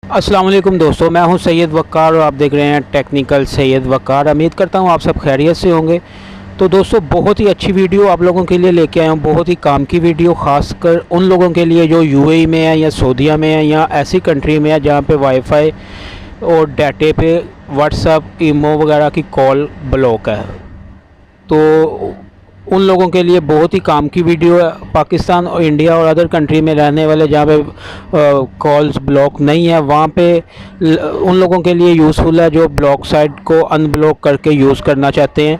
अस्सलाम वालेकुम दोस्तों, मैं हूं सैयद वक़ार और आप देख रहे हैं टेक्निकल सैयद वक़ार। उम्मीद करता हूं आप सब खैरियत से होंगे। तो दोस्तों, बहुत ही अच्छी वीडियो आप लोगों के लिए लेके आया हूं, बहुत ही काम की वीडियो, ख़ासकर उन लोगों के लिए जो यूएई में है या सऊदीया में है या ऐसी कंट्री में है जहां पे वाईफाई और डाटे पे व्हाट्सअप, ईमो वगैरह की कॉल ब्लॉक है। तो उन लोगों के लिए बहुत ही काम की वीडियो है। पाकिस्तान और इंडिया और अदर कंट्री में रहने वाले जहाँ पे कॉल्स ब्लॉक नहीं है, वहाँ पे उन लोगों के लिए यूज़फुल है जो ब्लॉक साइट को अनब्लॉक करके यूज़ करना चाहते हैं।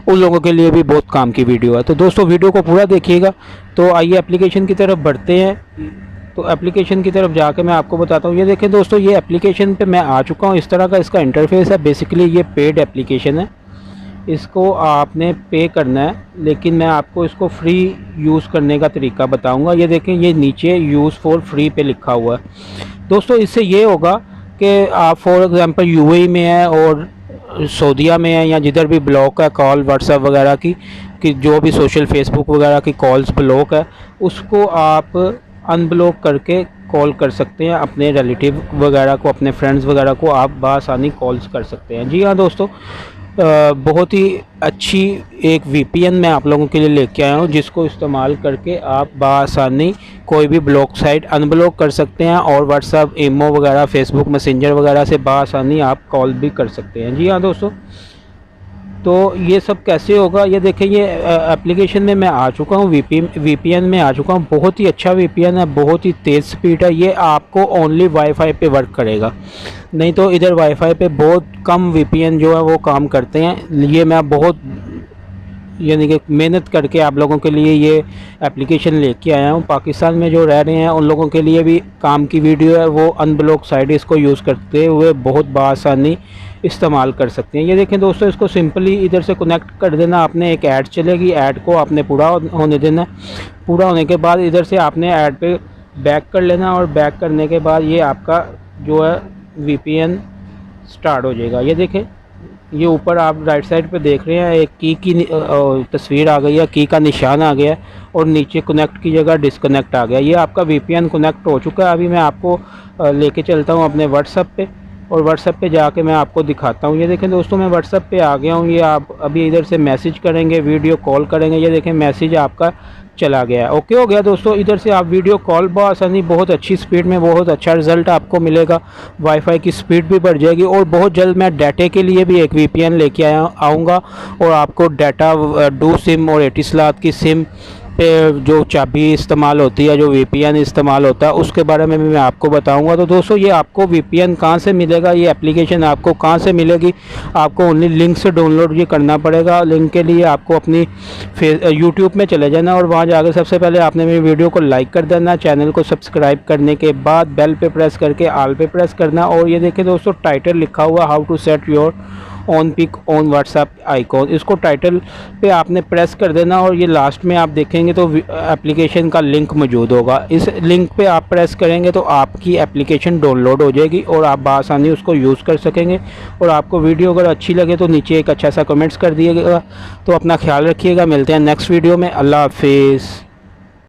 उन लोगों के लिए भी बहुत काम की वीडियो है। तो दोस्तों, वीडियो को पूरा देखिएगा। तो आइए एप्लीकेशन की तरफ बढ़ते हैं। तो एप्लीकेशन की तरफ जाके मैं आपको बताता हूँ। ये देखें दोस्तों, ये एप्लीकेशन पे मैं आ चुका हूँ। इस तरह का इसका इंटरफेस है। बेसिकली ये पेड एप्लीकेशन है, इसको आपने पे करना है, लेकिन मैं आपको इसको फ्री यूज़ करने का तरीका बताऊंगा। ये देखें, ये नीचे यूज़ फॉर फ्री पे लिखा हुआ है। दोस्तों, इससे ये होगा कि आप फॉर एग्ज़ाम्पल यूएई में है और सऊदीया में है या जिधर भी ब्लॉक है कॉल व्हाट्सएप वगैरह की कि जो भी सोशल फेसबुक वगैरह की कॉल्स ब्लॉक है, उसको आप अनब्लॉक करके कॉल कर सकते हैं। अपने रिलेटिव वगैरह को, अपने फ्रेंड्स वगैरह को आप बआसानी कॉल्स कर सकते हैं। जी हाँ दोस्तों, बहुत ही अच्छी एक वीपीएन मैं आप लोगों के लिए लेके आया हूँ, जिसको इस्तेमाल करके आप बआसानी कोई भी ब्लॉक साइट अनब्लॉक कर सकते हैं और व्हाट्सएप, ईमो वगैरह, फेसबुक मैसेंजर वगैरह से बआसानी आप कॉल भी कर सकते हैं। जी हाँ दोस्तों, तो ये सब कैसे होगा, ये देखें, ये एप्लीकेशन में मैं आ चुका हूँ, वीपीएन में आ चुका हूँ। बहुत ही अच्छा वीपीएन है, बहुत ही तेज़ स्पीड है। ये आपको ओनली वाईफाई पे वर्क करेगा, नहीं तो इधर वाईफाई पे बहुत कम वीपीएन जो है वो काम करते हैं। ये मैं बहुत यानी कि मेहनत करके आप लोगों के लिए ये एप्लीकेशन लेके आया हूँ। पाकिस्तान में जो रह रहे हैं उन लोगों के लिए भी काम की वीडियो है। वो अनब्लॉक साइट इसको यूज़ करते हुए बहुत बआसानी इस्तेमाल कर सकते हैं। ये देखें दोस्तों, इसको सिंपली इधर से कनेक्ट कर देना आपने। एक ऐड चलेगी, ऐड को आपने पूरा होने देना। पूरा होने के बाद इधर से आपने ऐड पे बैक कर लेना और बैक करने के बाद ये आपका जो है वीपीएन स्टार्ट हो जाएगा। ये देखें, ये ऊपर आप राइट साइड पे देख रहे हैं एक की तस्वीर आ गई है, की का निशान आ गया है और नीचे कनेक्ट की जगह डिसकनेक्ट आ गया। ये आपका वीपीएन कनेक्ट हो चुका है। अभी मैं आपको लेके चलता हूँ अपने व्हाट्सएप पे और व्हाट्सएप पे जाके मैं आपको दिखाता हूँ। ये देखें दोस्तों, मैं व्हाट्सएप पे आ गया हूँ। ये आप अभी इधर से मैसेज करेंगे, वीडियो कॉल करेंगे। ये देखें, मैसेज आपका चला गया, ओके हो गया दोस्तों। इधर से आप वीडियो कॉल बआसानी बहुत अच्छी स्पीड में, बहुत अच्छा रिजल्ट आपको मिलेगा। वाईफाई की स्पीड भी बढ़ जाएगी और बहुत जल्द मैं डाटे के लिए भी एक वीपीएन लेके आऊँगा और आपको डाटा डू सिम और एटिसलात की सिम पे जो चाबी इस्तेमाल होती है, जो वीपीएन इस्तेमाल होता है, उसके बारे में भी मैं आपको बताऊंगा। तो दोस्तों, ये आपको वीपीएन कहाँ से मिलेगा, ये एप्लीकेशन आपको कहाँ से मिलेगी, आपको ओनली लिंक से डाउनलोड ये करना पड़ेगा। लिंक के लिए आपको अपनी यूट्यूब में चले जाना और वहाँ जाकर सबसे पहले आपने मेरी वीडियो को लाइक कर देना। चैनल को सब्सक्राइब करने के बाद बेल पे प्रेस करके ऑल पे प्रेस करना। और ये देखें दोस्तों, टाइटल लिखा हुआ how to set your own pic on WhatsApp icon, इसको टाइटल पे आपने प्रेस कर देना और ये लास्ट में आप देखेंगे तो एप्लीकेशन का लिंक मौजूद होगा। इस लिंक पे आप प्रेस करेंगे तो आपकी एप्लीकेशन डाउनलोड हो जाएगी और आप बआसानी उसको यूज़ कर सकेंगे। और आपको वीडियो अगर अच्छी लगे तो नीचे एक अच्छा सा कमेंट्स कर दिएगा। तो अपना ख्याल रखिएगा, मिलते हैं नेक्स्ट वीडियो में। अल्लाह हाफिज़।